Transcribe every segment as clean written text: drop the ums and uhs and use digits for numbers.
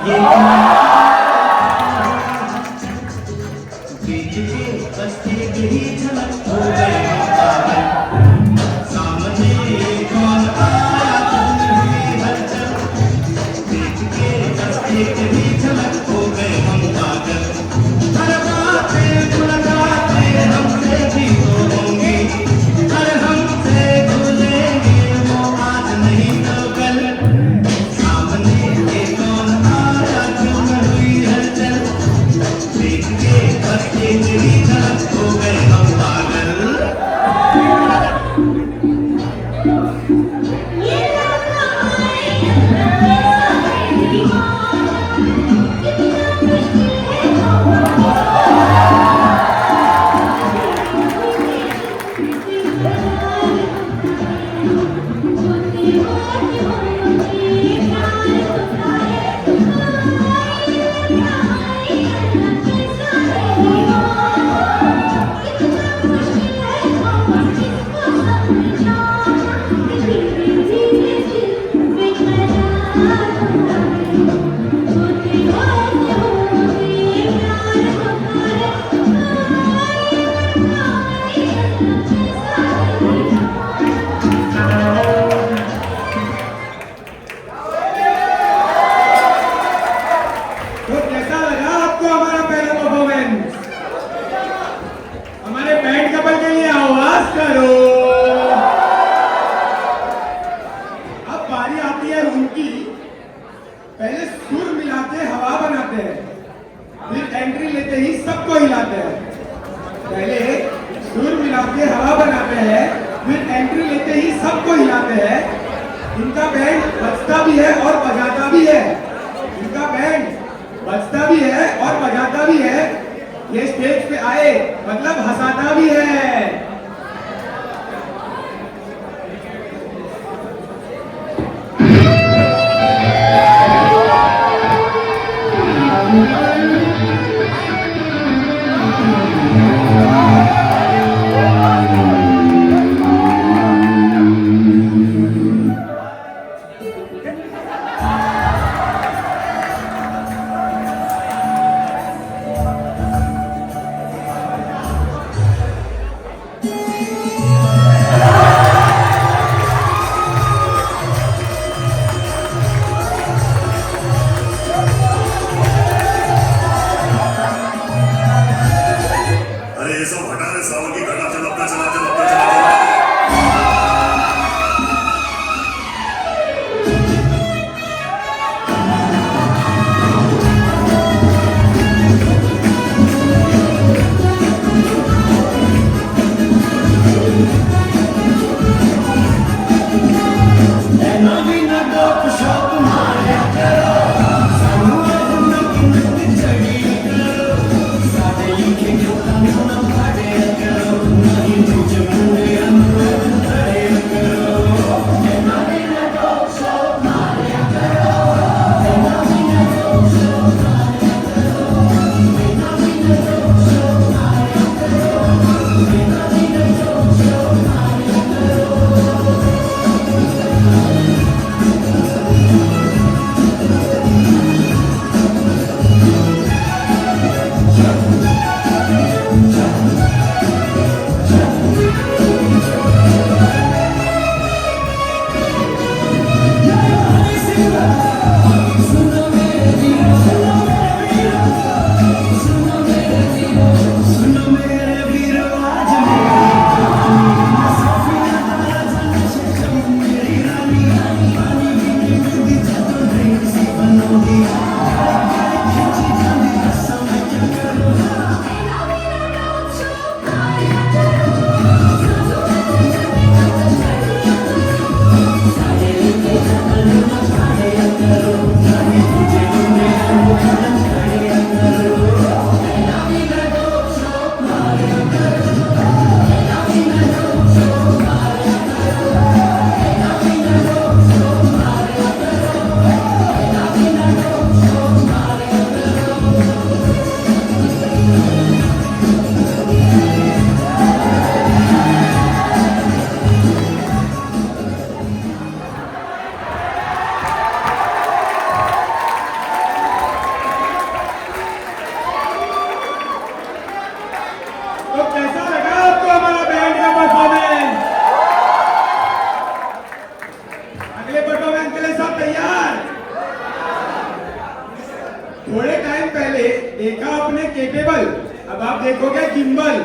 ये बीच के बस्ती की झलक हो गए पागल, सामने कौन आया तुम हुई हलचल, बीच के बस्ती की झलक हो गए हम पागल, हर बातें मुलाकातें हमसे भी तो होंगी, हर हमसे भूलेंगे वो आज नहीं तो कल, सामने ये कौन आया तुम हुई हलचल, बीच के बस्ती की झलक हो गए हम पागल। तो कैसा लगा आपको हमारा पहला परफॉर्मेंस? हमारे बैंड कपल के लिए आवाज करो। अब बारी आती है उनकी। पहले सुर मिलाते हवा बनाते हैं, फिर एंट्री लेते ही सबको हिलाते हैं। पहले सुर मिलाते हवा बनाते हैं, फिर एंट्री लेते ही सबको हिलाते हैं। इनका बैंड बजता भी है और बजाता भी है। इनका बैंड बजता भी है और बजाता भी है। ये स्टेज पे आए मतलब हंसाता भी है। थोड़े टाइम पहले देखा आपने केपेबल, अब आप देखोगे गिम्बल।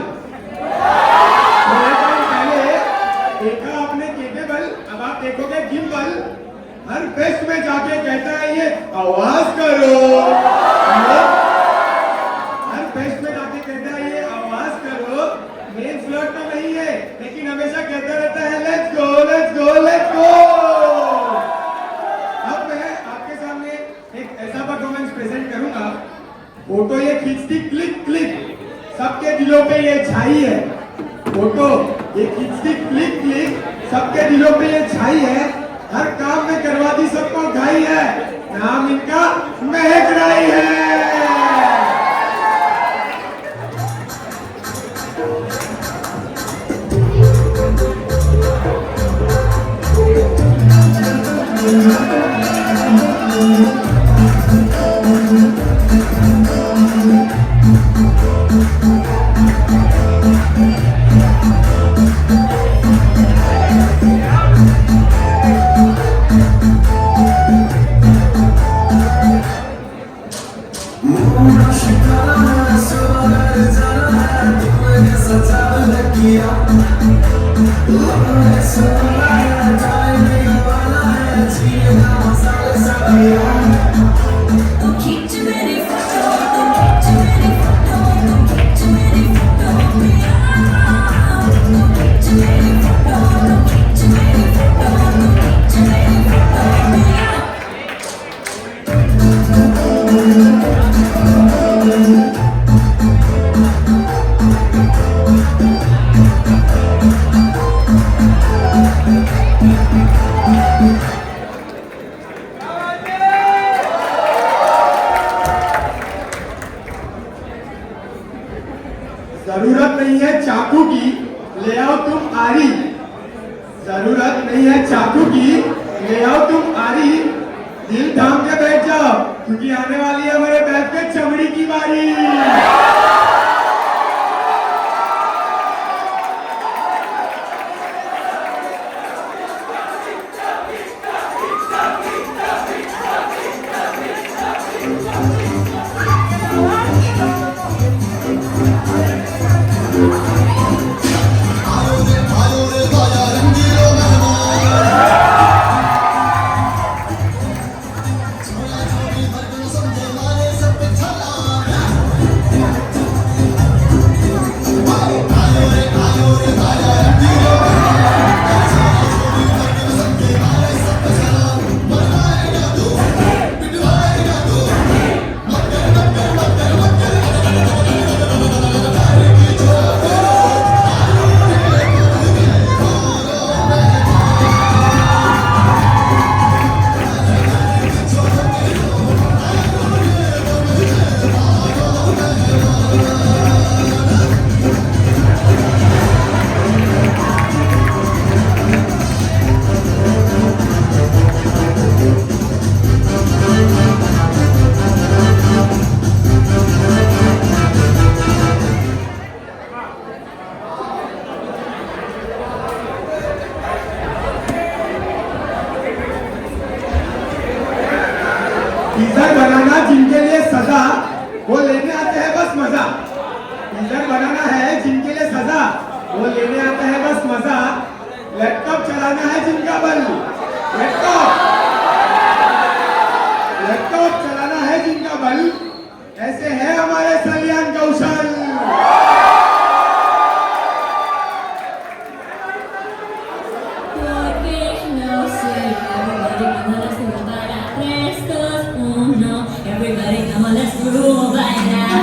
थोड़े टाइम पहले देखा आपने केपेबल, अब आप देखोगे गिम्बल। हर फेस्ट में जाके कहता है ये आवाज करो, हर फेस्ट में जाके कहता है ये आवाज करो। मेन फ्लर्ट तो नहीं है, लेकिन हमेशा कहता रहता है let's go let's go let's go. अब मैं आपके सामने एक ऐसा परफॉर्मेंस प्रेजेंट करूंगा, फोटो ये खींचती क्लिक क्लिक सबके दिलों पे ये छाई है। फोटो ये खींचती क्लिक क्लिक सबके दिलों पे ये छाई है। हर काम में करवा दी सबको घाई है, नाम इनका महक राई है। जरूरत नहीं है चाकू की, ले आओ तुम आरी। जरूरत नहीं है चाकू की, ले आओ तुम आरी। दिल थाम के बैठ जाओ, क्योंकि आने वाली है हमारे बैठ पे चमड़ी की बारी। टीजर बनाना जिनके लिए सजा, वो लेने आते हैं बस मजा। टीजर बनाना है जिनके लिए सजा, वो लेने आते हैं बस मजा। लैपटॉप चलाना है जिनका बल, लैपटॉप चलाना है जिनका बल, ऐसे है हमारे सलियान कौशल। Everybody come on, let's groove right now.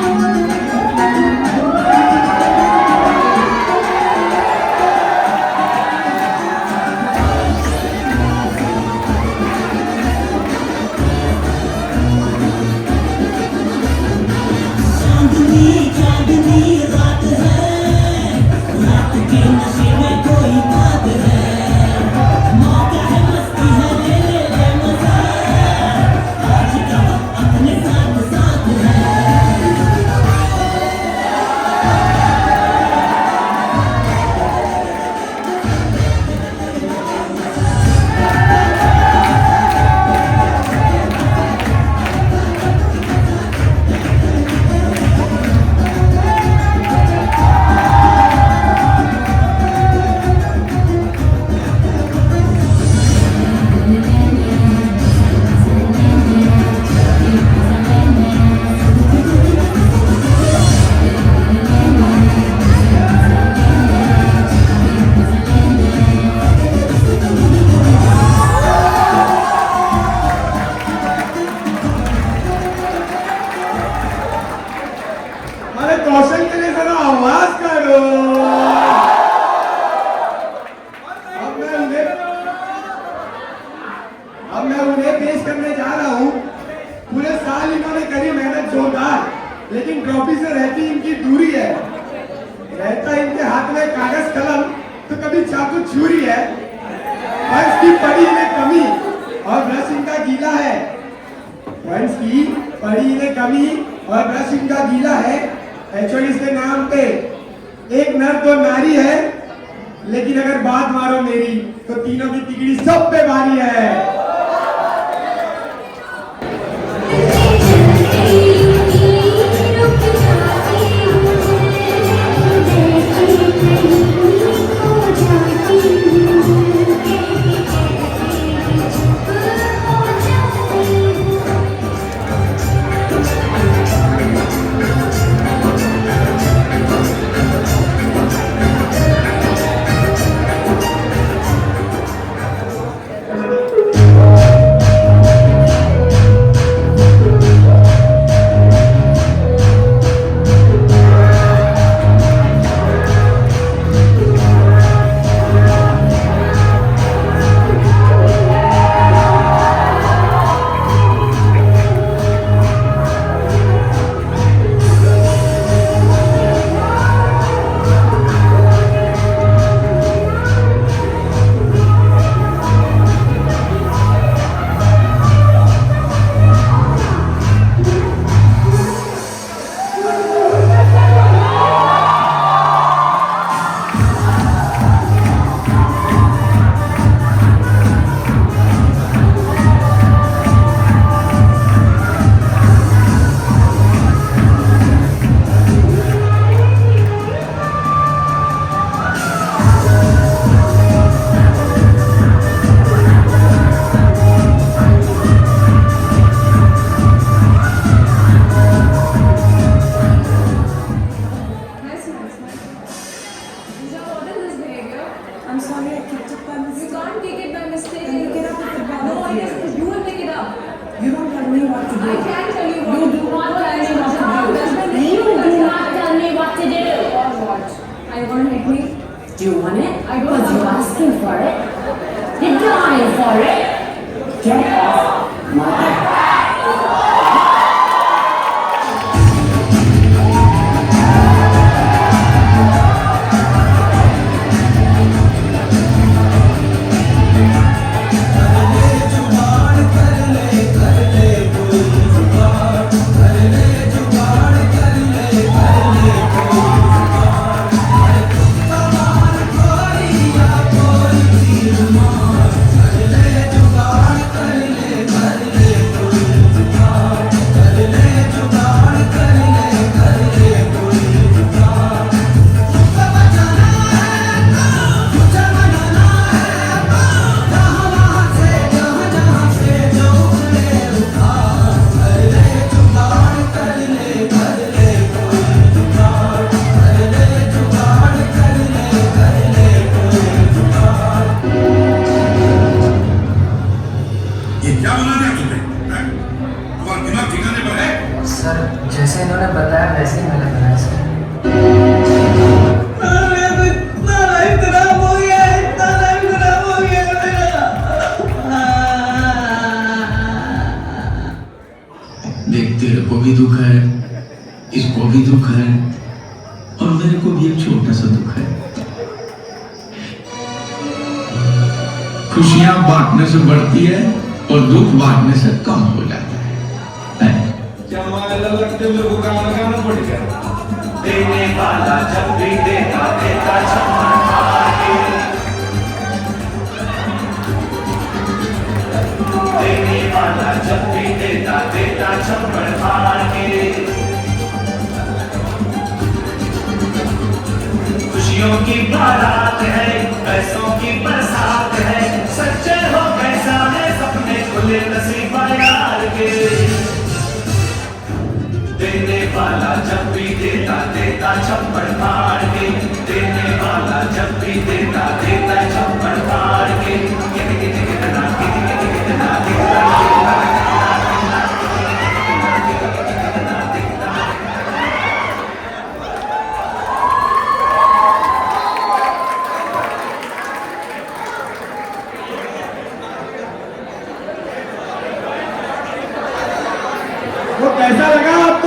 साल इन्होंने करी मेहनत जोरदार, लेकिन ट्रॉफी से रहती इनकी दूरी है। रहता इनके हाथ में कागज कलम तो कभी चाकू छुरी है। फर्श की पड़ी इन्हें कमी और ब्रश इनका गीला है। फर्श की पड़ी इन्हें कमी और ब्रश इनका गीला है। एचओडी के नाम पे एक नर दो नारी है, लेकिन अगर बात मारो मेरी तो तीनों की तिगड़ी सब पे भारी है। I'm sorry, I kicked it by mistake. You can't take it by mistake. Can you get up with the ball? No, it is. You will pick it up. You don't tell me what to do. I can tell you what You to do do. not tell me what to do. You do not tell me what to do. Or what? Are you going to hit me? Do you want it? I don't Was you want it. asking for it? You're dying for it. Get off my back. Sir जैसे इन्होंने बताया वैसे ही मैंने बनाया sir. देख तेरे को भी दुख है, इसको भी दुख है और मेरे को भी एक छोटा सा दुख है। खुशियां बांटने से बढ़ती है और दुख बांटने से कम हो जाता है। लगते मेरे को गाना गाना पड़ गया। देने वाला जब भी देता देता छप्पन फाड़ के। देने वाला जब भी देता देता छप्पन फाड़ के। खुशियों की बारात है, पैसों की बरसात है, सच्चे हो कैसा है सपने खुले नसीब यार के। देने वाला जब भी देता देता छप्पन फाड़ के। देने वाला जब भी देता देता छप्पन फाड़ के। कितना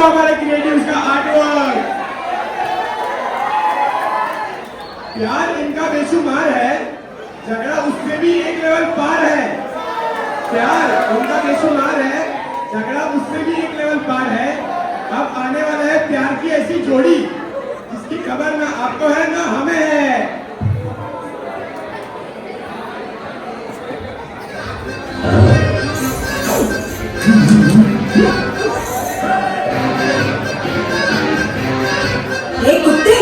आपको हमारे क्रिएटिव्स का आर्टवर्क। प्यार इनका बेशुमार है, झगड़ा उससे भी एक लेवल पार है। प्यार उनका बेशुमार है, झगड़ा उससे भी एक लेवल पार है। अब आने वाला है प्यार की ऐसी जोड़ी जिसकी खबर ना आपको है ना हमें है। ए कुत्ते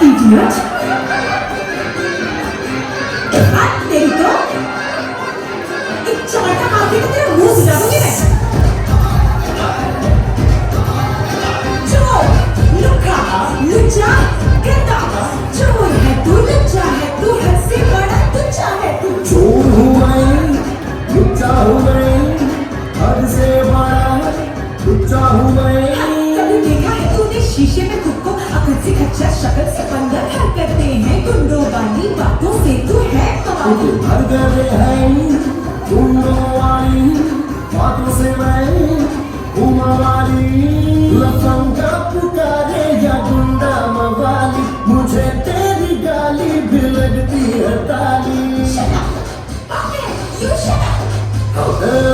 इडियट तेरी तो एक चाटा मार के तेरा मुंह सजा दूंगी मैं। चोर लुका लुच्चा गंदा चोर है तू, लुच्चा है तू, हद से बड़ा तुच्चा है तू। चोर हूँ मैं, लुच्चा हूँ मैं, हद से बड़ा लुच्चा हूँ मैं। कभी देखा है तूने शीशे में खुद को? अकल से खच्चा शक्ल से बंदर हरकते हैं, गुंडों वाली बातों से तू है कमाल। भर गए हैं गुंडों वाली बातों से मैं उमवाली। लफंगा पुकारे या गुंडा मवाली, मुझे तेरी गाली भी लगती है ताली।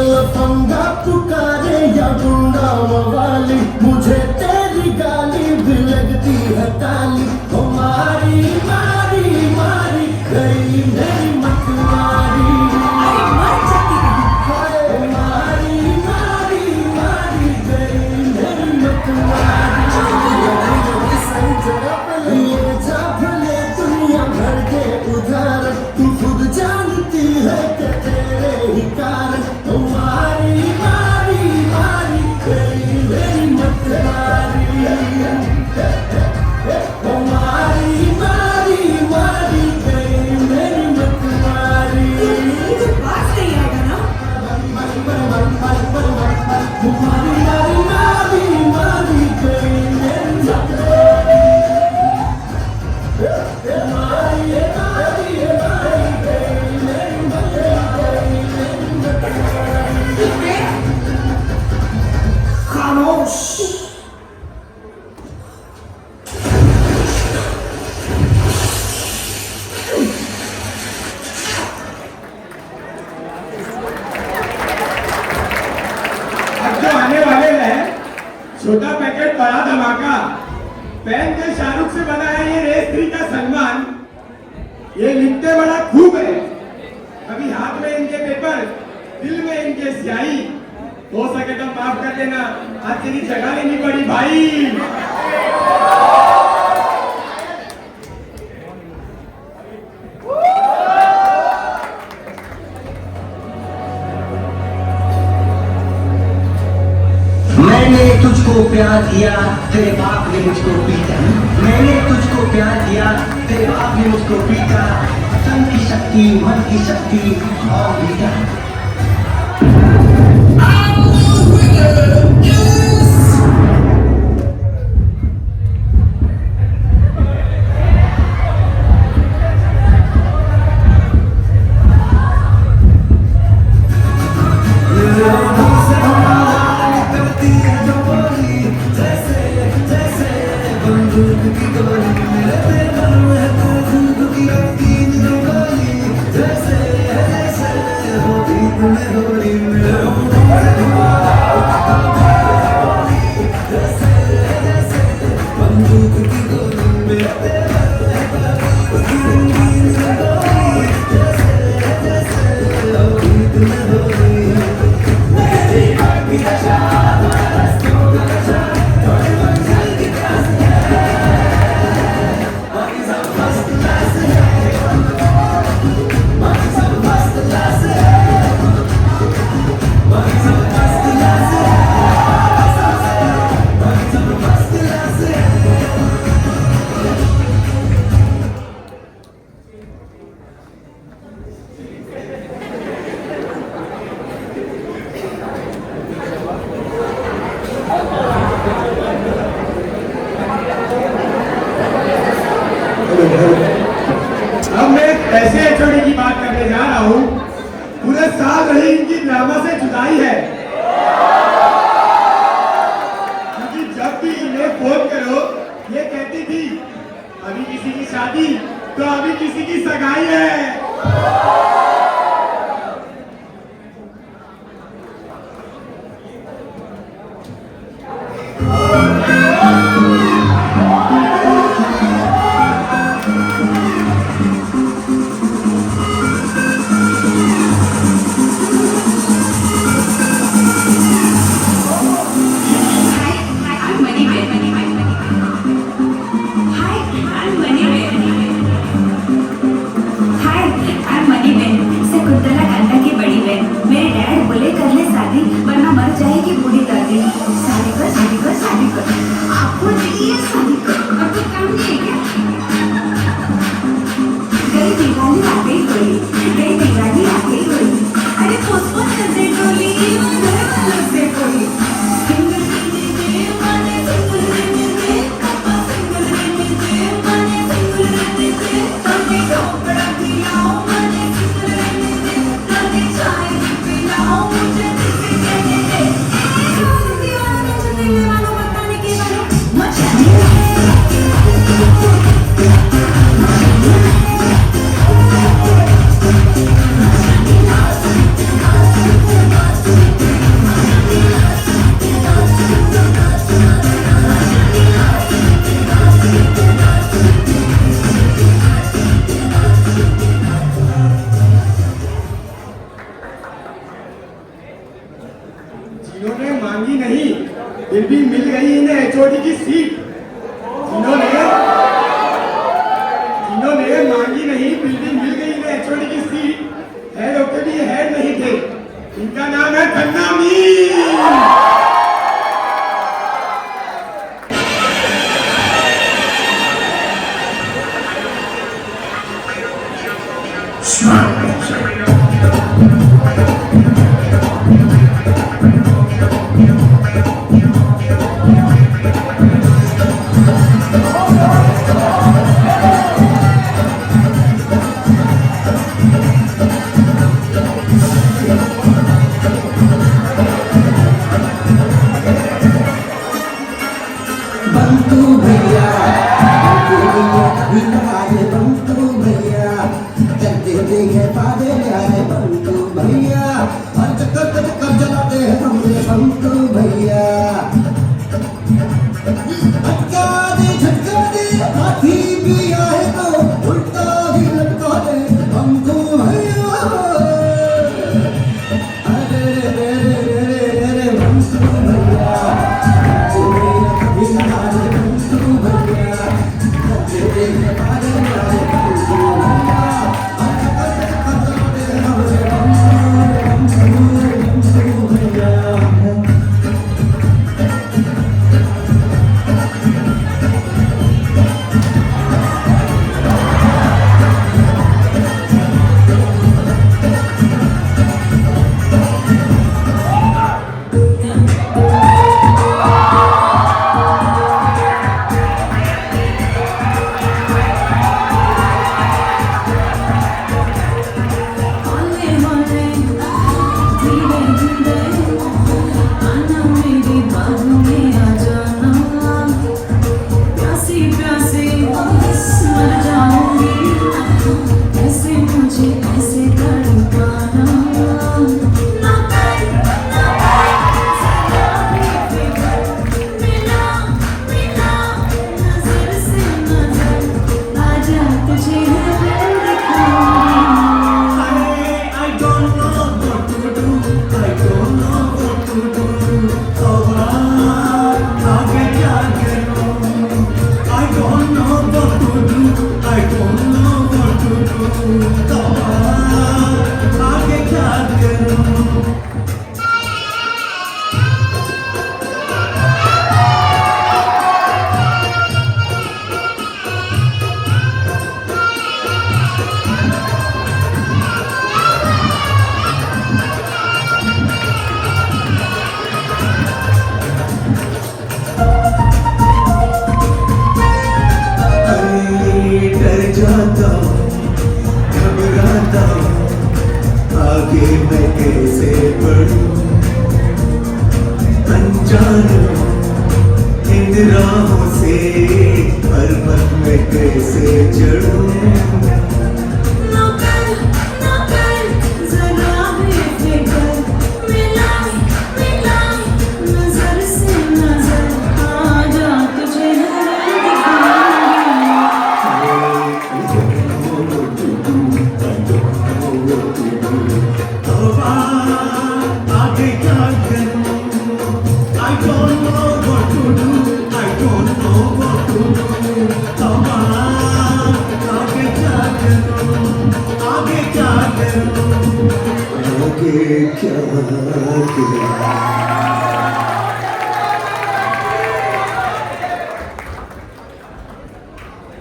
लफंगा पुकारे या गुंडा मवाली, मुझे तेरी गाली भी लगती है ताली। ओ मारी मारी मारी गई मेरी मतवारी। अरे मर जाती कहीं। ओ मारी मारी मारी गई मेरी मतवारी। सही जगह पे ले जा भले दुनिया भर के उधार, तू खुद जानती है कि तेरे ही कारण। ओ मारी मारी मारी गई मेरी मतवारी। ओ मारी मारी मारी गई मेरी मतवारी। तुझे बात नहीं आएगा ना? मारी मारी मारी मारी गई मेरी मतवारी। मारी मारी मारी गई मेरी मतवारी। खामोश। अब जो आने वाले हैं, छोटा पैकेट बड़ा धमाका। पहन के शाहरुख से बना है ये रेस 3 का सलमान। ये लिखते बड़ा खूब है, कभी हाथ में इनके पेपर, दिल में इनके स्याही। हो सके तो माफ कर देना, आज तेरी जगह लेनी पड़ी भाई। मैंने तुझको प्यार दिया, तेरे बाप ने मुझको पीटा। मैंने तुझको प्यार दिया, तेरे बाप ने मुझको पीटा। तन की शक्ति, मन की शक्ति और बीता। जिन्होंने मांगी नहीं फिर भी मिल गई इन्हें एचओडी की सीट। जिन्होंने मांगी नहीं फिर भी मिल गई इन्हें एचओडी की सीट। हेड होके भी हेड नहीं थे, इनका नाम है Khanna Mir. don't know what to do. I don't know what to do. तमाम आगे क्या करूं? आगे क्या करूं? आगे क्या करूं?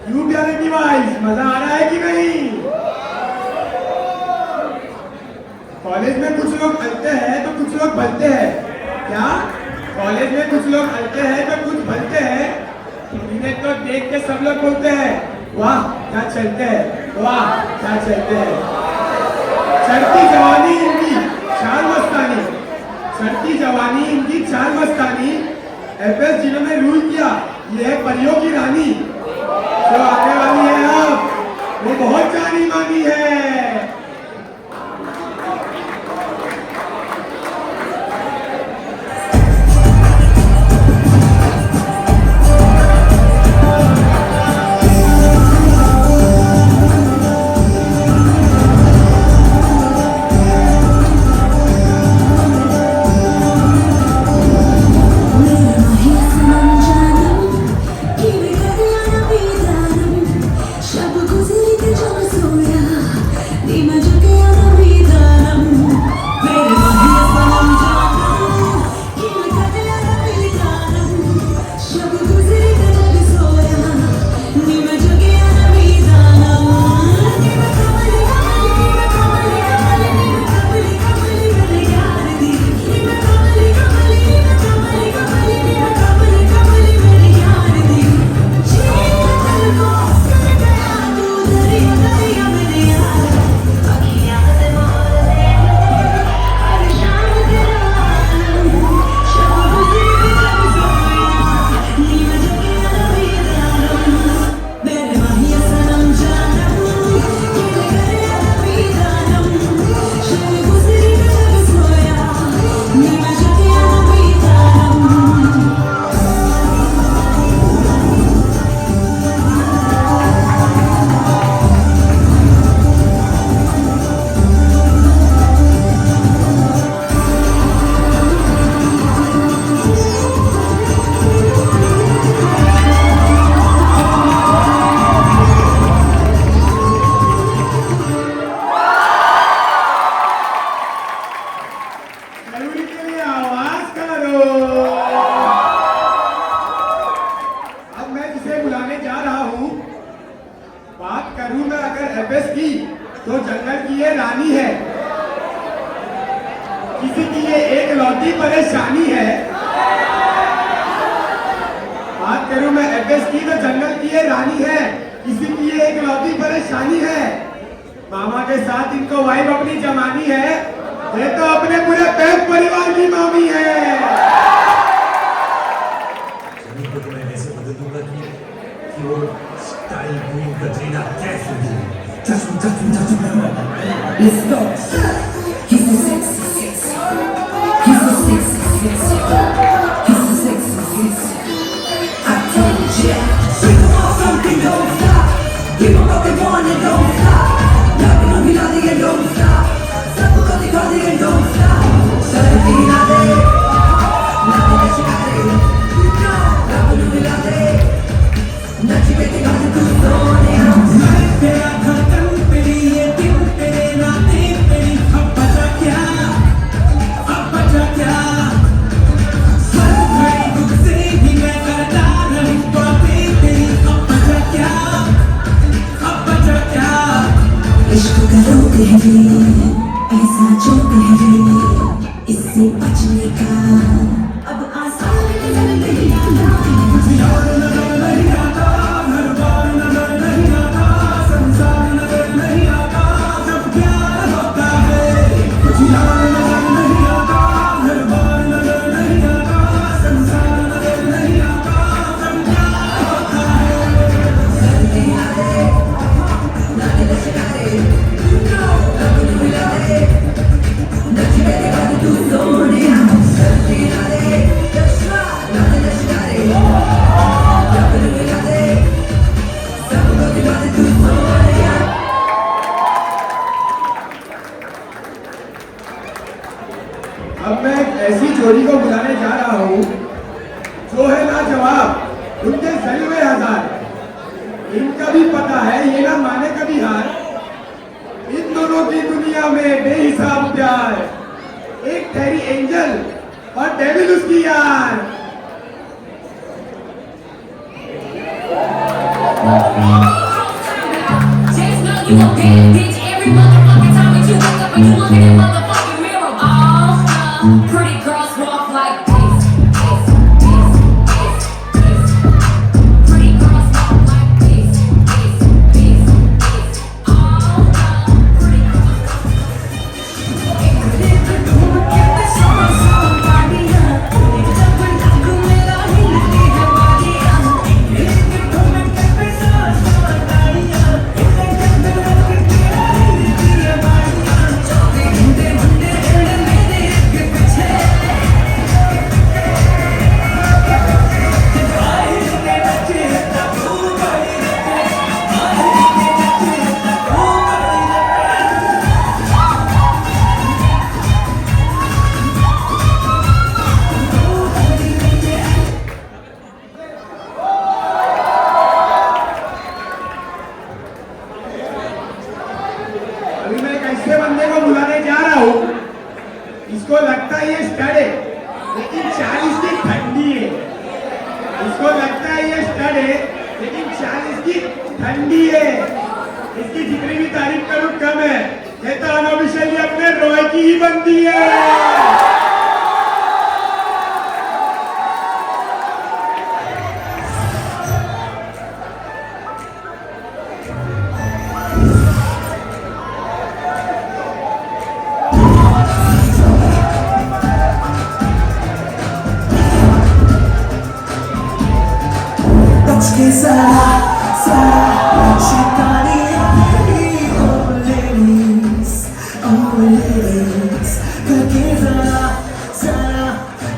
क्यों प्यारे डिवाइस, मजा आ रहा है कि नहीं? कॉलेज में कुछ लोग हलते हैं तो कुछ लोग भलते हैं। क्या कॉलेज में कुछ लोग हलते हैं तो कुछ भलते हैं? इन्हें तो देख के सब लोग बोलते हैं वाह क्या चलते हैं, वाह क्या चलते हैं। चढ़ती जवानी इनकी चार मस्तानी, चढ़ती जवानी इनकी चार मस्तानी। एफएस जिन्होंने रूल किया ये है परियों की रानी। जो आने वाली है अब वो बहुत जानी मानी है। तो जंगल की ये रानी है, किसी की ये एक लौटी परेशानी है। बात करूं मैं एफएस की तो जंगल की ये रानी है, किसी की ये एक लौटी परेशानी है। मामा के साथ इनको वाइफ अपनी जमानी है, ये तो अपने पूरे पैक परिवार की मामी है। तो मैं ऐसे बदल दूंगा कि वो स्टाइल क्वीन कटरीना कैफ होगी। Let's go. He's so sexy, sexy. He's so sexy, sexy. He's so sexy, sexy. I told ya. Bring them all, something don't stop. Keep on what they want and don't stop. Nothing on me, nothing and don't stop. Stop because and don't stop. Nothing that you got there. Nothing on me, nothing. Nothing that you got to do so now. तेरा धड़कन तेरी ये दिल तेरे नाते तेरी अब बचा क्या हर घड़ी दुख से ही मैं करता रहूं बातें तेरी अब बचा क्या इश्क करो गहरे ऐसा जो गहरे इससे बचने का अब आसान नहीं आता यार नजर नहीं आता हर बार नजर नहीं आता संसार नजर नहीं आता जब प्यार होता है कुछ यार नजर नहीं आता हर बार नजर नहीं आता संसार नजर नहीं आता जब प्यार होता है बुलाने जा रहा हूँ जो है लाजवाब, उनके जलवे हजार। इनका भी पता है ये ना माने कभी हार। इन दोनों की दुनिया में बेहिसाब प्यार, एक ठहरी एंजल और डेविल उसकी यार। Just know you a bad bitch every motherfucking time that you wake up and you look in that motherfucking mirror. Oh, pretty girls walk like this, this, this, this, this. Pretty girls walk like this, this, this, this. Oh, pretty girls. अभी मैं एक ऐसे बंदे को बुलाने जा रहा हूँ, इसको लगता है ये स्टड है, लेकिन 40 की ठंडी है। इसको लगता है ये स्टड है, लेकिन 40 की ठंडी है। इसकी जितनी भी तारीफ करूँ कम है। ये तो अनऑफिशियली अपने रॉय की ही बनती है। के सारा शिकारी oh ladies करके जरा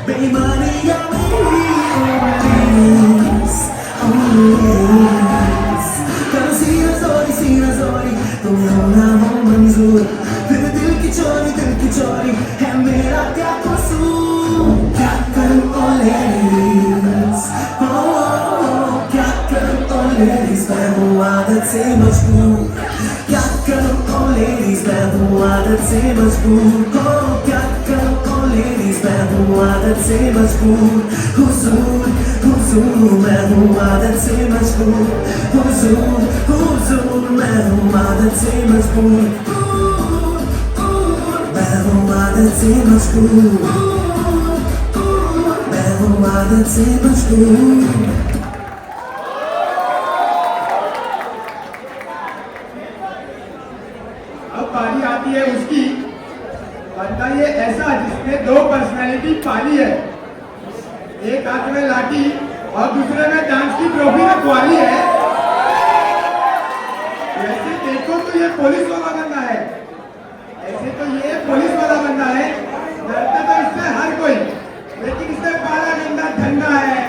बेईमानियां मेरी oh ladies कर सीना जोरी तुम होना हो मंजूर फिर दिल की चोरी है मेरा क्या कसूर। क्या करूं oh ladies ladies, मैं हूँ आदत से मजबूर। क्या करूँ oh ladies, मैं हूँ आदत से मजबूर। हो क्या करूँ oh ladies, मैं हूँ आदत से मजबूर। हुजूर मैं हूँ आदत से मजबूर। हुजूर मैं हूँ आदत से मजबूर। मैं हूँ आदत से मजबूर। मैं हूँ आदत से मजबूर। पाली आती है उसकी, बंदा ये ऐसा जिसने 2 पर्सनैलिटी पाली है। एक हाथ में लाठी और दूसरे में डांस की ट्रॉफी रखवाली है। वैसे देखो तो ये पुलिस वाला बंदा है, ऐसे तो ये पुलिस वाला बंदा है। डरता तो इससे हर कोई, लेकिन इससे पाला गंदा धंधा है।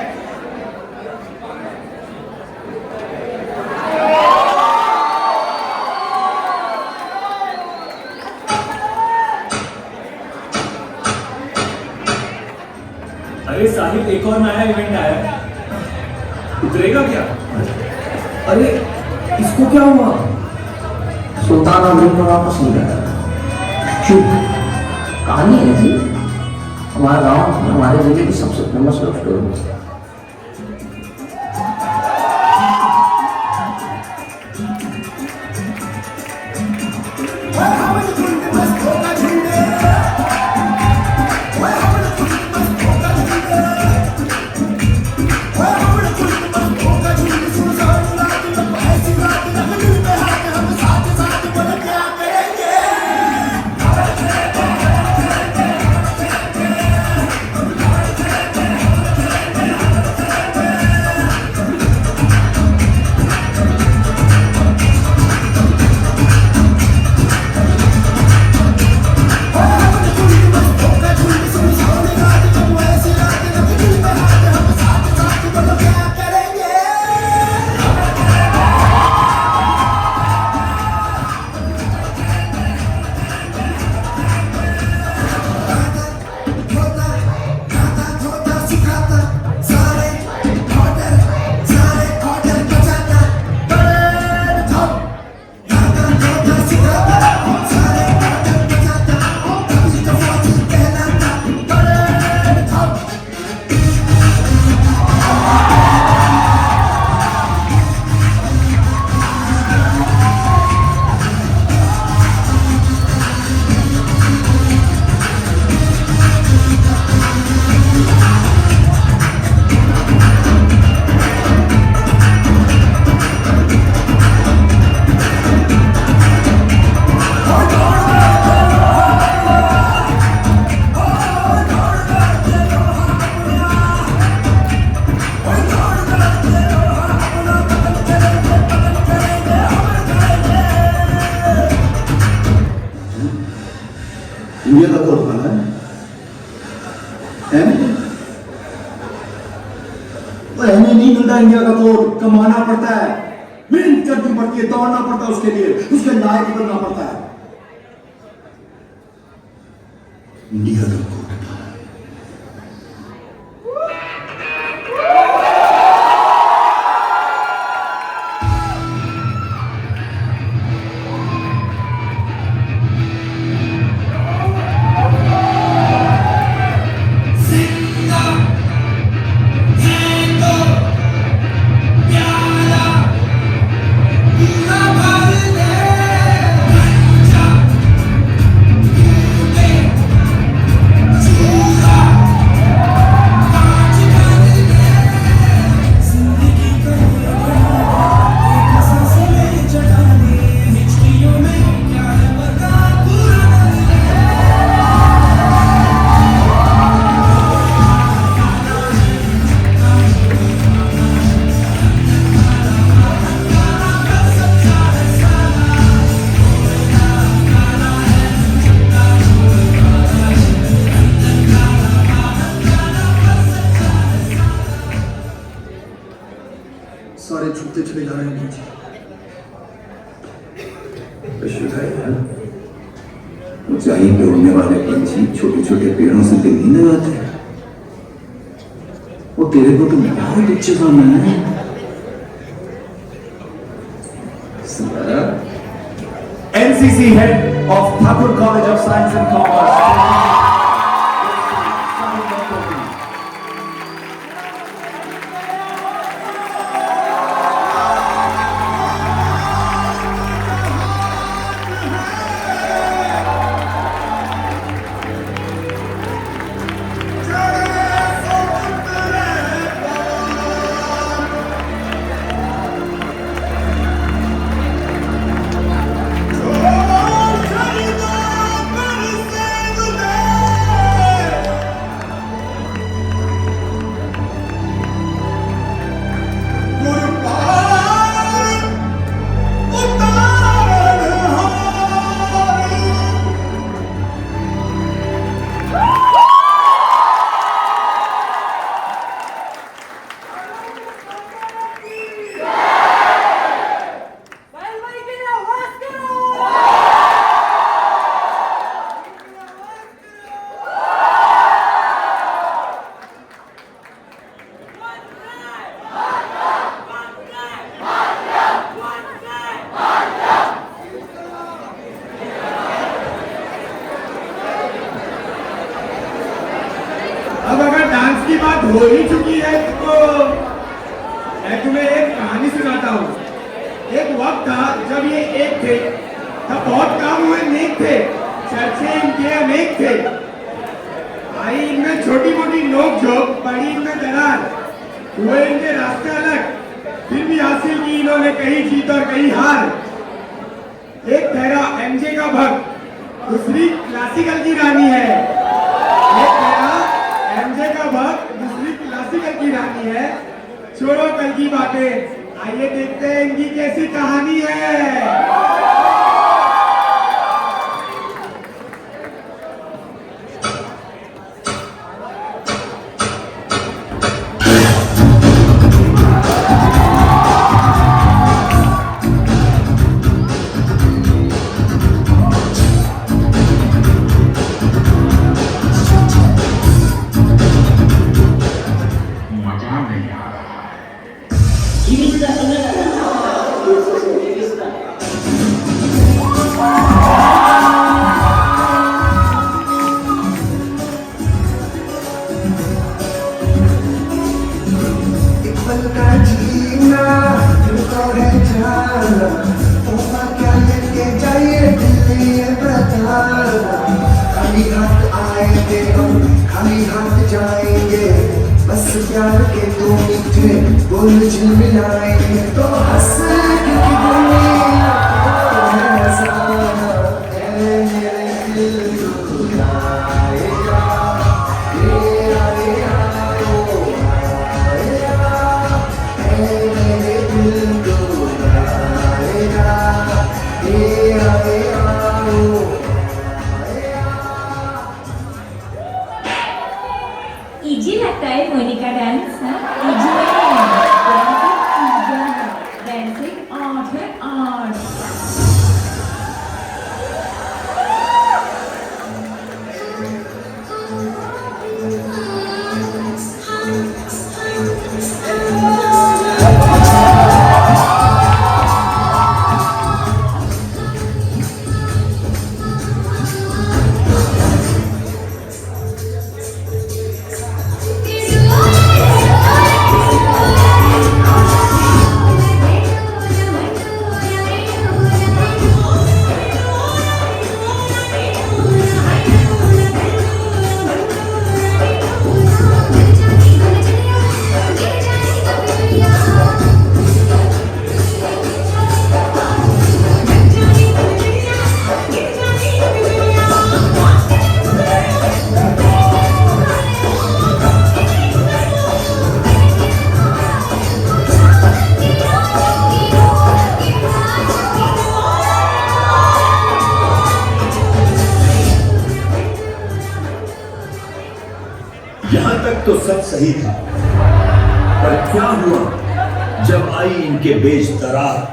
अरे साहिब, एक और नया इवेंट आया है, उतरेगा क्या? अरे इसको क्या हुआ? सुल्तान अमरीन को वापस नहीं आया। चुप। कहानी है जी, हमारा गांव हमारे जिले की सबसे फेमस लव स्टोरी। इंडिया का तोड़ खाना है तो हमें नहीं मिलता इंडिया का तोड़, कमाना पड़ता है, मेहनत करनी पड़ती है, दौड़ना पड़ता है, उसके लिए उसके लायक बनना पड़ता है। इंडिया का तोड़ सारे छूटते चले जा रहे हैं नीचे। ऊंचाई पे उड़ने वाले पंछी छोटे छोटे पेड़ों से दिल नहीं लगाते। वो तेरे को तो बहुत अच्छे काम है। NCC head of Thakur College of Science and Commerce. अब अगर डांस की बात हो ही चुकी है तो मैं तुम्हें एक कहानी सुनाता हूँ। एक वक्त था जब ये एक थे, तब बहुत काम हुए नेक थे, चर्चे इनके अनेक थे। आई इनमें छोटी मोटी नोक झोंक, पड़ी इनमें दरार, हुए इनके रास्ते अलग, फिर भी हासिल की इन्होंने कहीं जीत और कहीं हार। एक ठहरा एमजे का भक्त, दूसरी क्लासिकल की रानी है। एक ठहरा एमजे का भक्त, दूसरी क्लासिकल की रानी है। छोड़ो कल की बातें, आइए देखते हैं इनकी कैसी कहानी है। Give me that. प्यार के दो मीठे बोल झिलमिलाए तो हंस क्योंकि दुनिया को है ज़माना है मेरे दिल को लाएगा ये आएगा तो आएगा है मेरे दिल को लाएगा ये आएगा तो इजी लगता है मोनी का डांस इजी डांसिंग आर्ट है आर्ट यहां तक तो सब सही था, पर क्या हुआ जब आई इनके बेच दरार।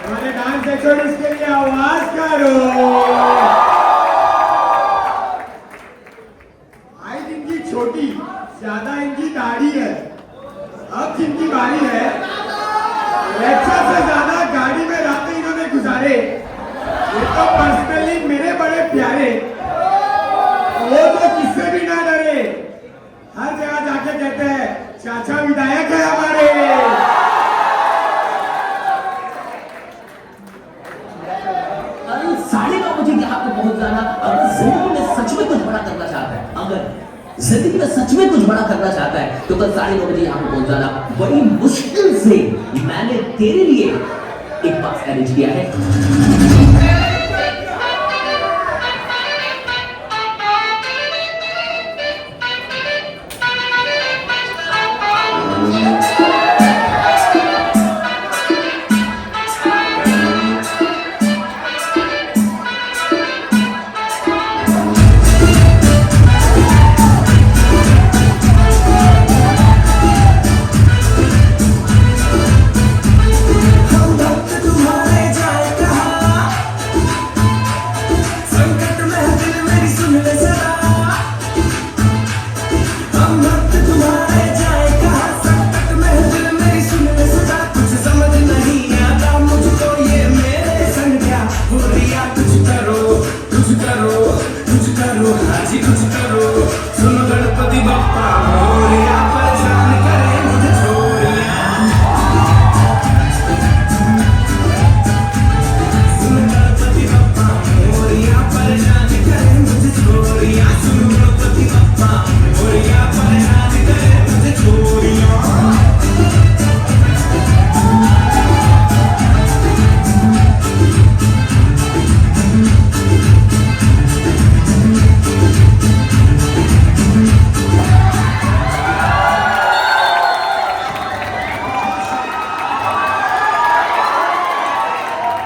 हमारे डांस एक्सपर्ट के लिए आवाज करो। हाइट इनकी छोटी, ज्यादा इनकी दाढ़ी है। अब जिनकी बारी है, लेक्चर से ज्यादा गाड़ी में रातें इन्होंने गुजारे। ये तो पर्सनली मेरे बड़े प्यारे, वो तो किससे भी ना डरे, हर जगह जाके कहते हैं चाचा विधायक है हमारे। साढ़े 9 बजे यहाँ पे पहुंच जाना। अगर जिंदगी में सच में कुछ बड़ा करना चाहता है, अगर जिंदगी में सच में कुछ बड़ा करना चाहता है तो कल 9:30 बजे यहाँ पे पहुंच जाना। बड़ी मुश्किल से मैंने तेरे लिए एक पास अरेंज किया है।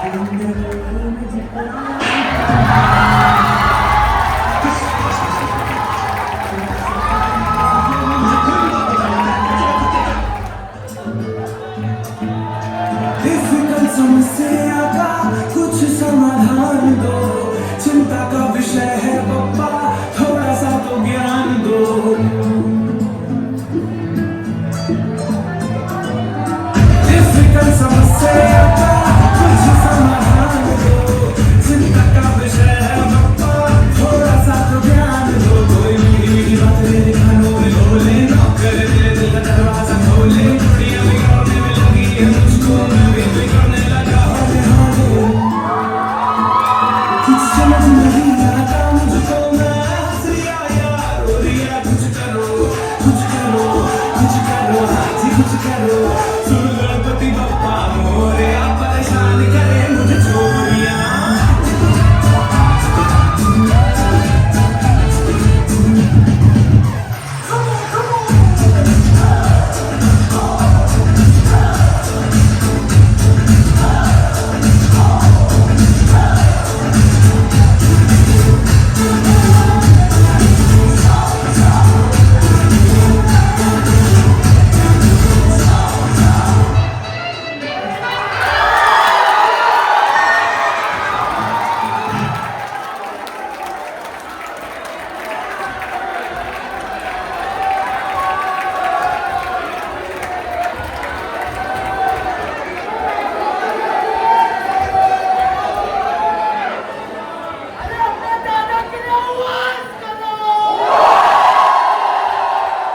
डिफिकल्ट समस्या का कुछ समाधान दो, चिंता का विषय है पप्पा थोड़ा सा तो ज्ञान दो। डिफिकल्ट समस्या का कुछ समाधान दो, चिंता का विषय है पप्पा थोड़ा सा तो ज्ञान दो। कोई मीठी मीठी बातें कानों में बोले, नौकर मेरे दिल का दरवाजा खोले, दुनिया बिगड़ने में लगी है मुझको, मैं भी बिगड़ने लगा हौले हौले। कुछ समझ नहीं आता मुझको, मैं हंस रिया यार रो रिया। कुछ करो कुछ करो कुछ करो, हाथी कुछ करो, सुन गणपति बप्पा मोरया, परेशान करे मुझे चोरिया।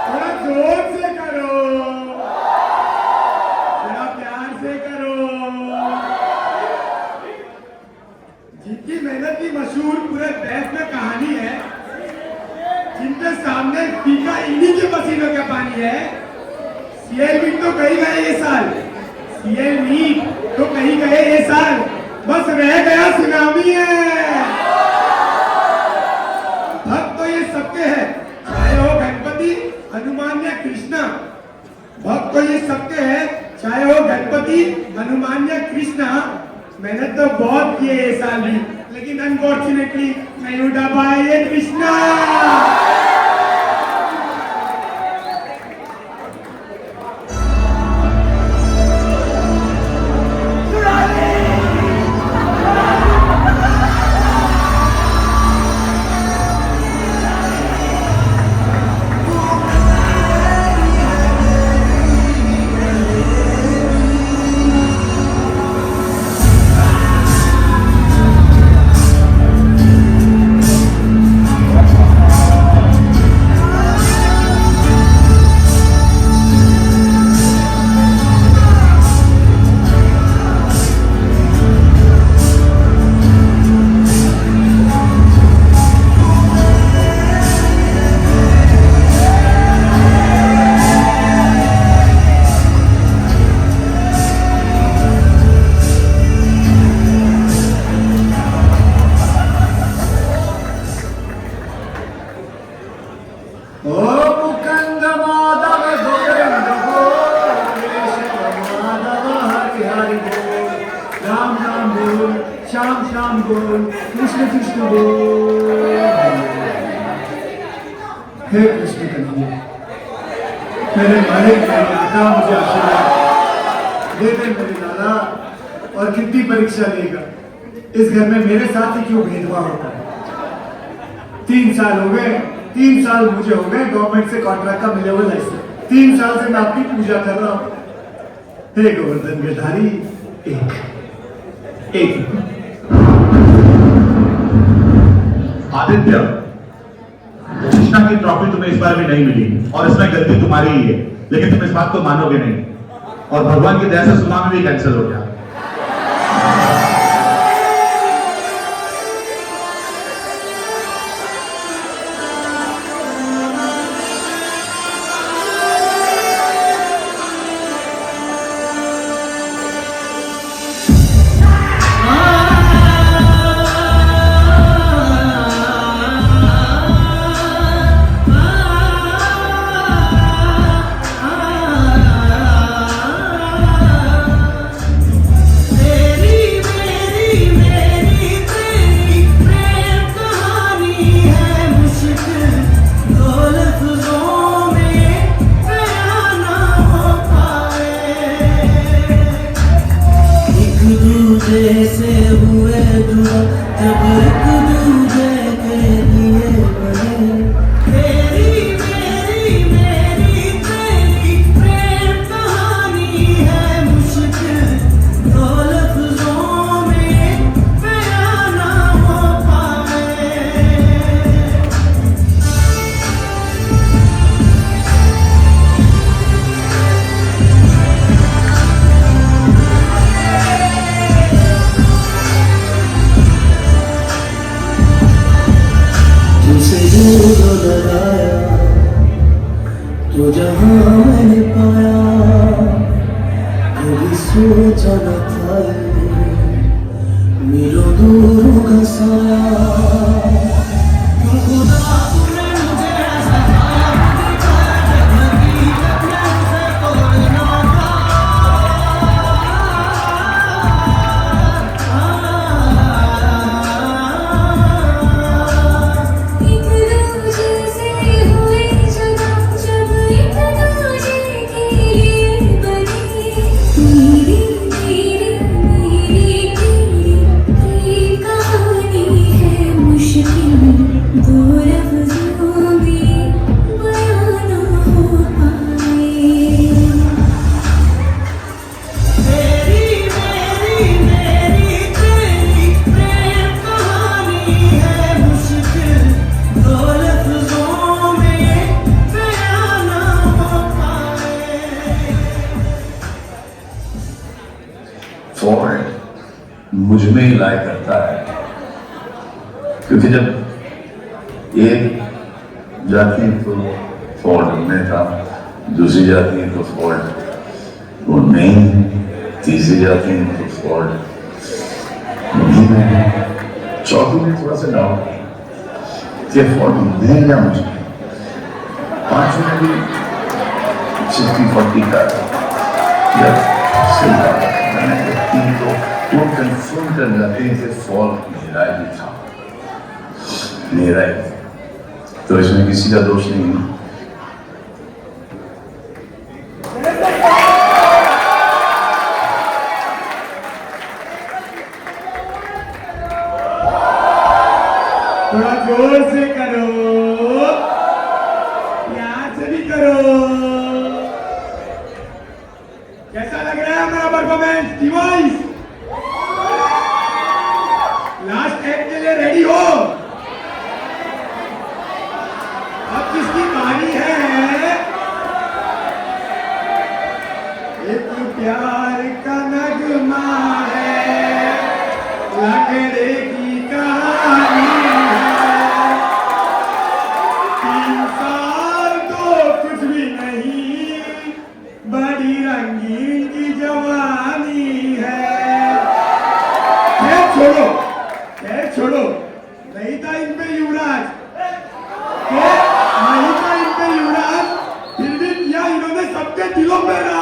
थोड़ा जोर से करो, थोड़ा प्यार से करो। जिनकी मेहनत की मशहूर पूरे देश में कहानी है, जिनके सामने फीका इन्हीं के पसीनों का पानी है। सीएल मीट तो कहीं गए ये साल, सीएल मीट तो कहीं गए ये साल, बस रह गया सुनामी है। भक्त तो ये सबके हैं, चाहे हो गणपति, हनुमान या कृष्णा। भक्त तो ये सबके हैं, चाहे हो गणपति, हनुमान या कृष्णा। मेहनत तो बहुत की है ये साल भी, लेकिन अनफॉर्चुनेटली नहीं उठा पाए ये कृष्णा। श्याम श्याम बोल, कृष्ण कृष्ण बोल। हे कृष्ण कन्हैया, मेरे मालिक मेरे पिता मुझे आशीर्वाद दे दे मेरे लाला। और कितनी परीक्षा लेगा, इस घर में मेरे साथ ही क्यों भेदभाव होता है। 3 साल हो गए, 3 साल मुझे हो गए गवर्नमेंट से कॉन्ट्रैक्ट का मिले हुए लाइसेंस। 3 साल से मैं आपकी पूजा कर रहा हूँ। हे गोवर्धन गिरधारी, एक आदित्य, कृष्णा की ट्रॉफी तुम्हें इस बार भी नहीं मिली और इसमें गलती तुम्हारी ही है, लेकिन तुम इस बात को मानोगे नहीं। और भगवान की दया से सुनामी भी कैंसिल हो गया। दूजे से हुए जुदा जब एक दूजे के लिए बने तेरी मेरी मेरी तेरी प्रेम कहानी है मुश्किल दो लफ्जों में बयां ना हो पाए तुझसे जो लगाया तो जहाँ मैंने पाया कभी सोचा न था ये मेरे दूरों का साया खुदा तूने मुझे ऐसा पाया जब हकीकत में उसे तोड़ना एक दूजे से हुए जुदा जब एक दूजे के लिए बने मेरी मेरी मेरी तेरी कहानी है मुश्किल दो लफ्जों में बयां ना हो पाए तेरी मेरी मेरी तेरी प्रेम कहानी है मुश्किल दो लफ्जों में बयां ना हो पाए फॉल्ट मुझ में ही लाया करता है क्योंकि जब एक जाती तो फॉल्ट में था दूसरी जाती है तो फॉल्ट वो नहीं तीसरी जाती है तो फॉल्ट नहीं में चौथी में थोड़ा सा डाउट कि फॉल्ट नहीं ना मुझे पांचवी में भी 60-40 का जब सही बात है मैंने जब तीन को वो कंफर्म कर जाते हैं कि फॉल्ट मेरा ही था मेरा ही तो इसमें किसी का दोष नहीं है थोड़ा जोर से करो प्यार से भी करो कैसा लग रहा है हमारा परफॉर्मेंस डिवाइस लास्ट एक्ट के लिए रेडी हो अब किसकी बारी है एक प्यार का नगमा है लकड़े की कहानी है 3 साल तो कुछ भी नहीं बड़ी रंगीन की जवानी है खैर छोड़ो नहीं था इन पे युवराज नहीं था इन पे युवराज फिर भी किया इन्होंने सबके दिलों पे राज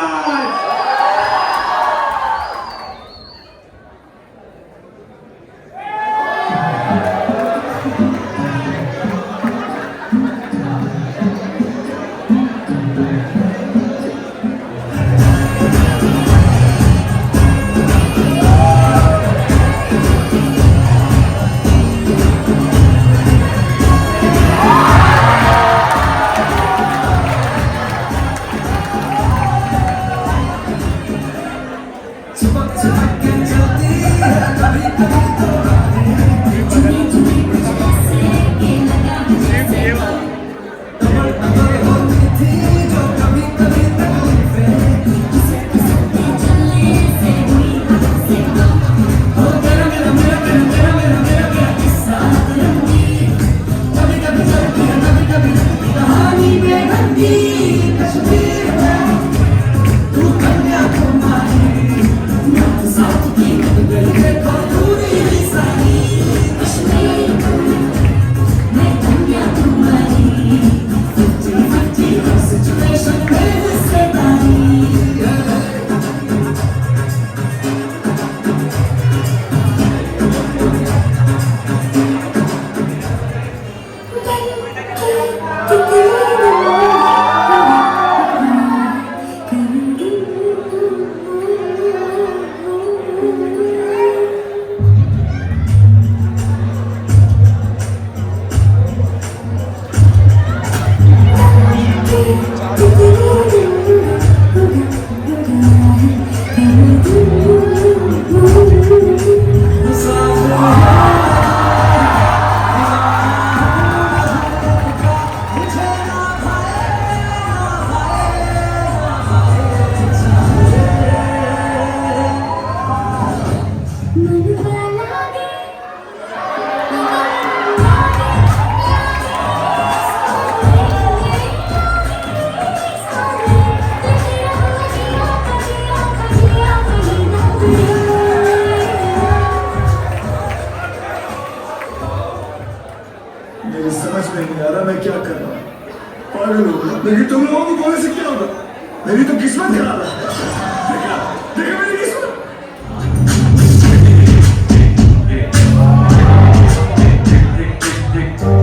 लेकिन तुम लोगों को बोलने से क्या होगा? मेरी तो किस्मत खराब है। देखा मेरी किस्मत।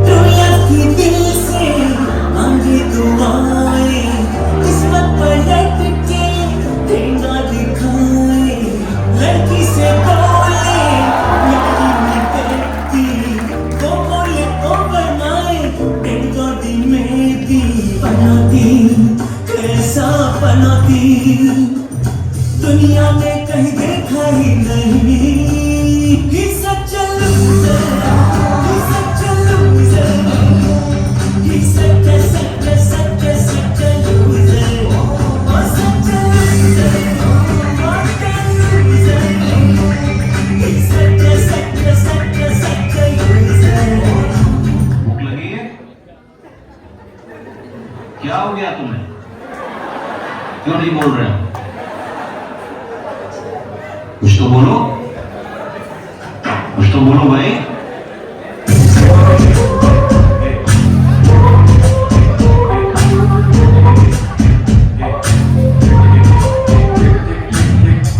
दुनिया की दिल से मांगी दुआएं, किस्मत पर लटके ठेंगा दिखाए, लड़की से बोले मेरी निकलती, वो बोले ओवर माय डेड बॉडी में भी बनाती, कैसा बनाती दुनिया में कहीं देखा ही नहीं। He's such a loser, he's such a loser, he's such a loser, oh such a loser, what a loser, he's such a loser. भूख लगी है? क्या हो गया तुम्हें? क्यों नहीं बोल रहे हो? कुछ तो बोलो, कुछ तो बोलो भाई।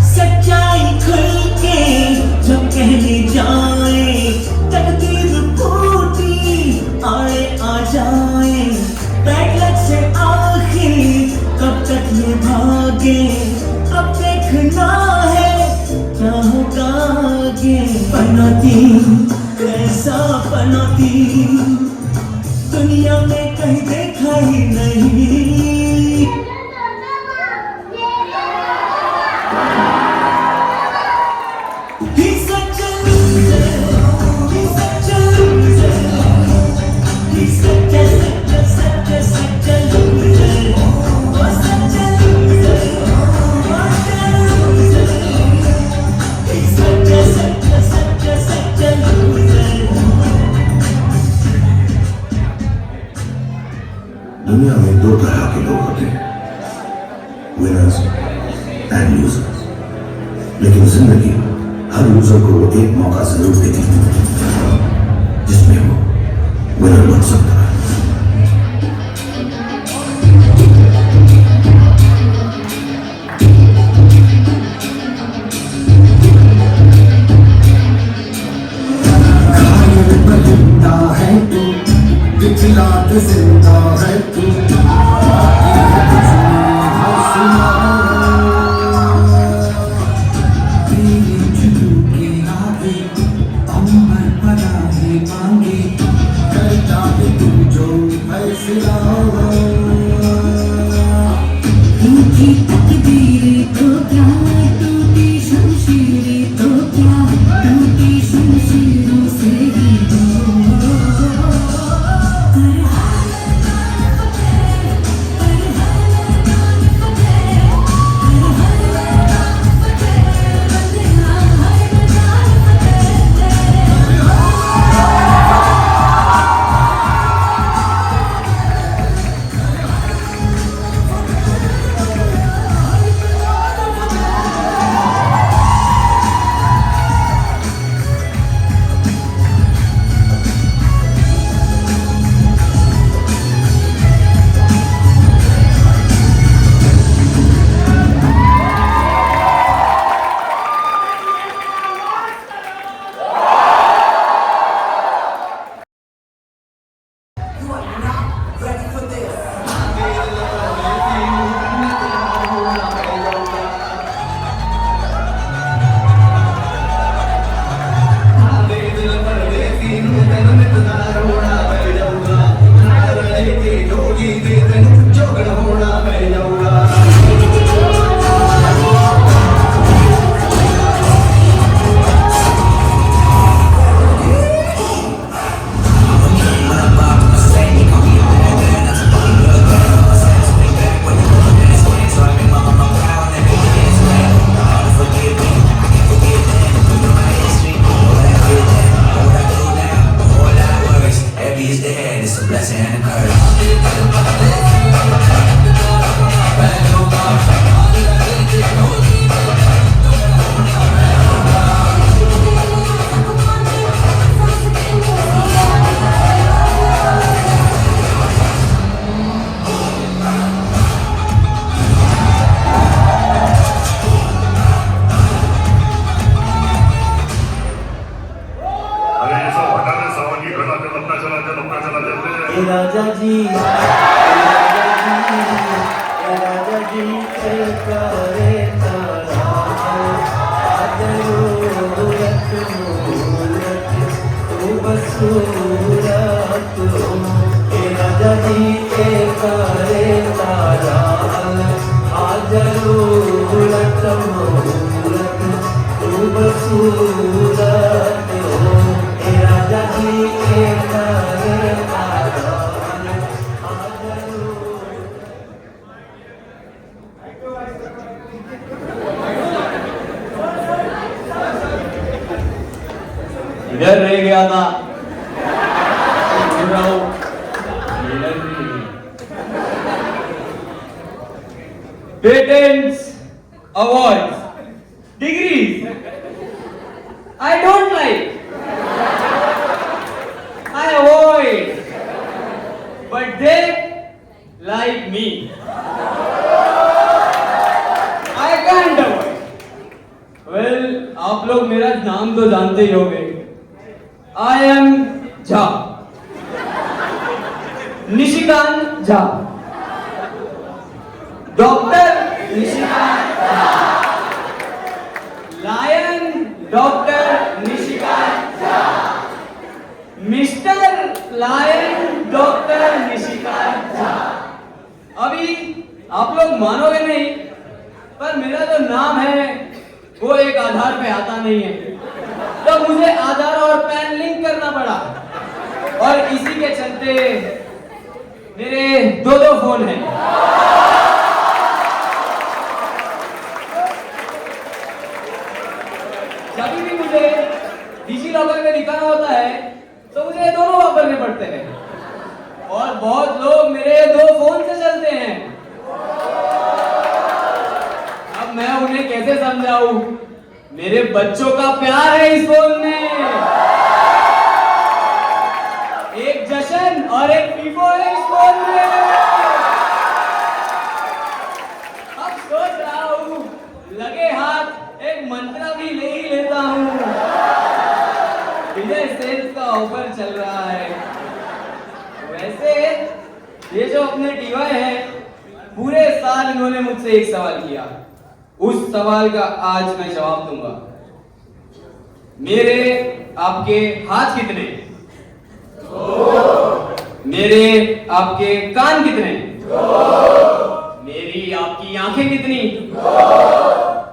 सच्चाई खुल के जब कहने जाए, तकदीर फूटी आए आ जाए, बैड लक से आखिर कब तक ये भागे, अब देखना है क्या होगा आगे। पनौती कैसा पनौती दुनिया में कहीं देखा ही नहीं। He's such a loser, he's such a loser, he's such a loser, oh such a loser, what a loser, he's such a loser. दुनिया में दो तरह के लोग होते हैं, विनर्स एंड लूजर्स। लेकिन जिंदगी हर लूजर को एक मौका जरूर देती है जिसमें वो विनर बन सकता है। जिंदा है तू, दिखला के जिंदा है तू, टूटी तकदीरें तो क्या, टूटी शमशीरें तो क्या, टूटी शमशीरों से ही तो ए राजा जी करे तारा जरूरत मूरत तू बसूरत ए राजा जी करे तारा जरूरत मूरत तू बसूरत ए राजा जी करे तारा इधर रह गया था patents awards degrees I don't like I avoid but they like me I can't avoid well आप लोग मेरा नाम तो जानते ही होंगे I am Jha Nishikant Jha doctor Nishikant Jha lion doctor Nishikant Jha mister lion doctor Nishikant Jha. अभी आप लोग मानोगे नहीं पर मेरा जो नाम है वो एक आधार पे आता नहीं है तो मुझे आधार और पैन लिंक करना पड़ा और इसी के चलते मेरे दो फोन हैं। जब भी मुझे डिजी लॉकर में दिखाना होता है तो मुझे दोनों वापरने पड़ते हैं और बहुत लोग मेरे दो फोन से चलते हैं। अब मैं उन्हें कैसे समझाऊं मेरे बच्चों का प्यार है इस फोन में एक जश्न और एक फीफो है इस फोन में। अब सोच रहा हूं लगे हाथ एक मंत्र भी ले ही लेता हूं। विजय सेल्स का ऑफर चल रहा है। वैसे ये जो अपने टीवाई है पूरे साल इन्होंने मुझसे एक सवाल किया उस सवाल का आज मैं जवाब दूंगा। मेरे आपके हाथ कितने मेरे आपके कान कितने मेरी आपकी आंखें कितनी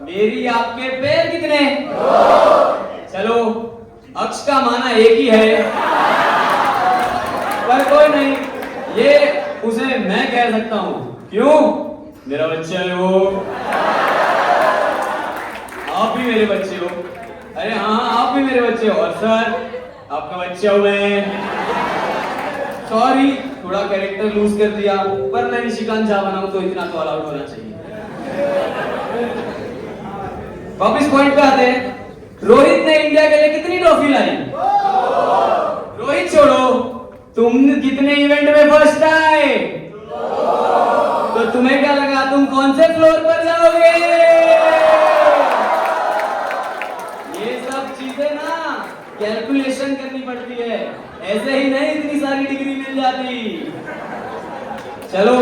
मेरी आपके पैर कितने चलो अक्ष का माना एक ही है पर कोई नहीं ये उसे मैं कह सकता हूं क्यों मेरा बच्चा है वो आप भी मेरे बच्चे हो। अरे हाँ आप भी मेरे बच्चे हो और सर आपका बच्चा हूं मैं। सॉरी थोड़ा कैरेक्टर लूज कर दिया पर मैं निशिकांत झा बनाऊं तो इतना तो अलाउड होना चाहिए। वापिस पॉइंट पे आते हैं। रोहित ने इंडिया के लिए कितनी ट्रॉफी लाई रोहित छोड़ो तुम कितने इवेंट में फर्स्ट आए तो तुम्हें क्या लगा तुम कौन से फ्लोर पर जाओगे। कैलकुलेशन करनी पड़ती है ऐसे ही नहीं इतनी सारी डिग्री मिल जाती। चलो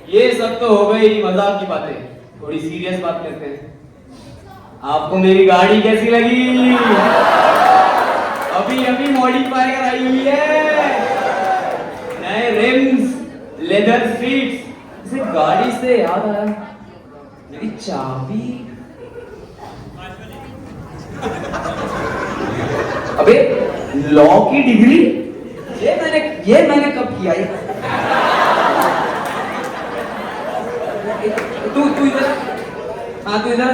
ये सब तो हो गई मजाक की बातें थोड़ी सीरियस बात करते हैं। आपको मेरी गाड़ी कैसी लगी अभी अभी मॉडिफाई कराई हुई है नए रिम्स लेदर सीट्स। इसे गाड़ी से याद आया मेरी चाबी अबे लॉ की डिग्री ये मैंने कब किया ये तू इधर हाँ तू इधर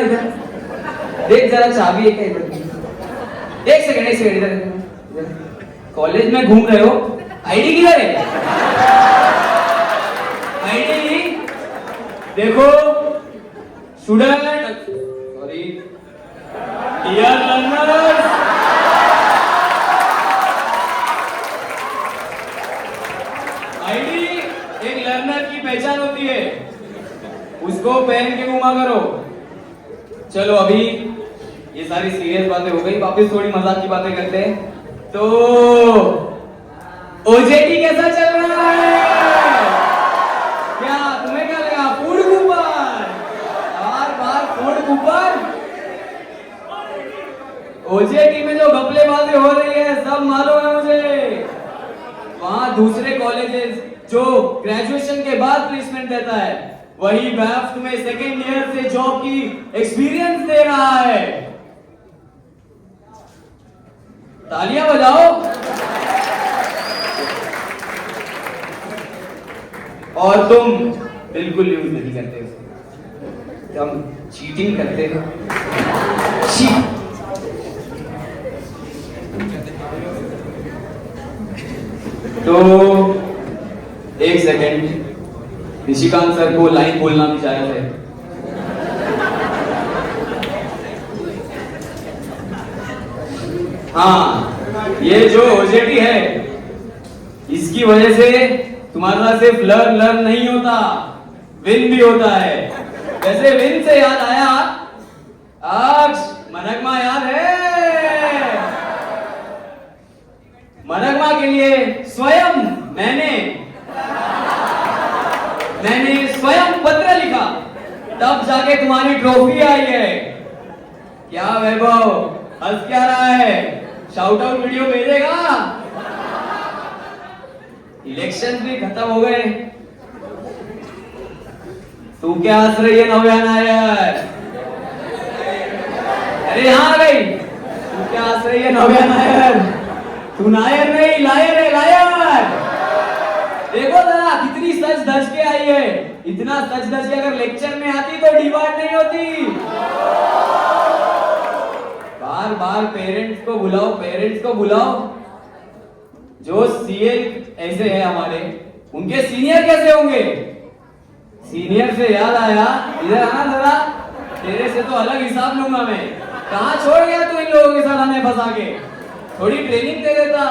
देख जरा चाबी है क्या इधर एक सेकंड इधर कॉलेज में घूम रहे हो आईडी किधर है आईडी देखो student sorry dear learners ID एक लर्नर की पहचान होती है उसको पहन के घुमा करो। चलो अभी ये सारी सीरियस बातें हो गई वापस थोड़ी मजाक की बातें करते हैं। तो ओजेटी कैसा चल रहा है? क्या तुम्हें क्या लगा फूड कूपन? बार फूड कूपन? ओजेटी में जो घपलेबाजी हो रही है सब मालूम है मुझे। वहां दूसरे कॉलेजेस जो ग्रेजुएशन के बाद प्लेसमेंट देता है, वही बैफ तुम्हें सेकेंड ईयर से जॉब की एक्सपीरियंस दे रहा है। तालियां बजाओ। और तुम बिल्कुल यूज नहीं करते उसको, हम चीटिंग करते हो। तो एक सेकेंड, निशिकांत सर को लाइन बोलना भी जायज है। हाँ, ये जो ओजेटी है इसकी वजह से तुम्हारा सिर्फ लर्न नहीं होता, विन भी होता है। वैसे विन से याद आया, आज मनगमा याद है? मनगमा के लिए स्वयं मैंने स्वयं पत्र लिखा, तब जाके तुम्हारी ट्रॉफी आई है। क्या वैभव, हंस क्या रहा है? शाउट आउट वीडियो भेजेगा? इलेक्शन भी खत्म हो गए, तू क्या हंस रही है नव्या नायर? अरे यहाँ आ गई। तू क्या हंस रही है नव्या नायर? तू नायर नहीं, लायर है, लायर। देखो जरा कितनी सच धज के आई है। इतना सच धज के अगर लेक्चर में आती तो डिबाट नहीं होती। बार पेरेंट्स को बुलाओ, पेरेंट्स को बुलाओ। जो सीए ऐसे है हमारे, उनके सीनियर कैसे होंगे? सीनियर से याद आया, इधर आना जरा, तेरे से तो अलग हिसाब लूंगा मैं। कहाँ छोड़ गया तू इन लोगों के साथ हमें फंसा के? थोड़ी ट्रेनिंग दे देता।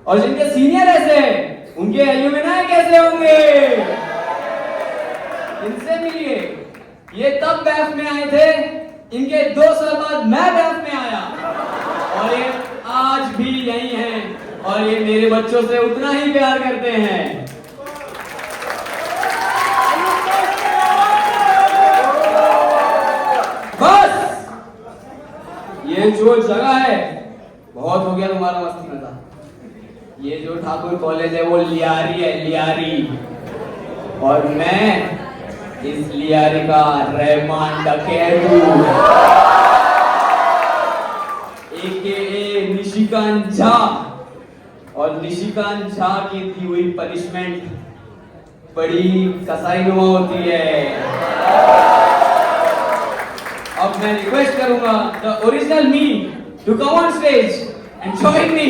और जिनके सीनियर ऐसे है, उनके एल्यूमिनाई कैसे होंगे? इनसे मिलिए। ये तब बैफ में आए थे, इनके 2 साल बाद मैं बैफ में आया, और ये आज भी यही हैं, और ये मेरे बच्चों से उतना ही प्यार करते हैं। बस ये जो जगह है, बहुत हो गया तुम्हारा मस्ती मजा। ये जो ठाकुर कॉलेज है वो लियारी है, लियारी। और मैं इस लियारी का रहमान डकैत हूं, AKA निशिकांत झा। और निशिकांत झा की दी हुई पनिशमेंट बड़ी कसाईनुमा होती है। अब मैं रिक्वेस्ट करूंगा the original me to come on stage and join me.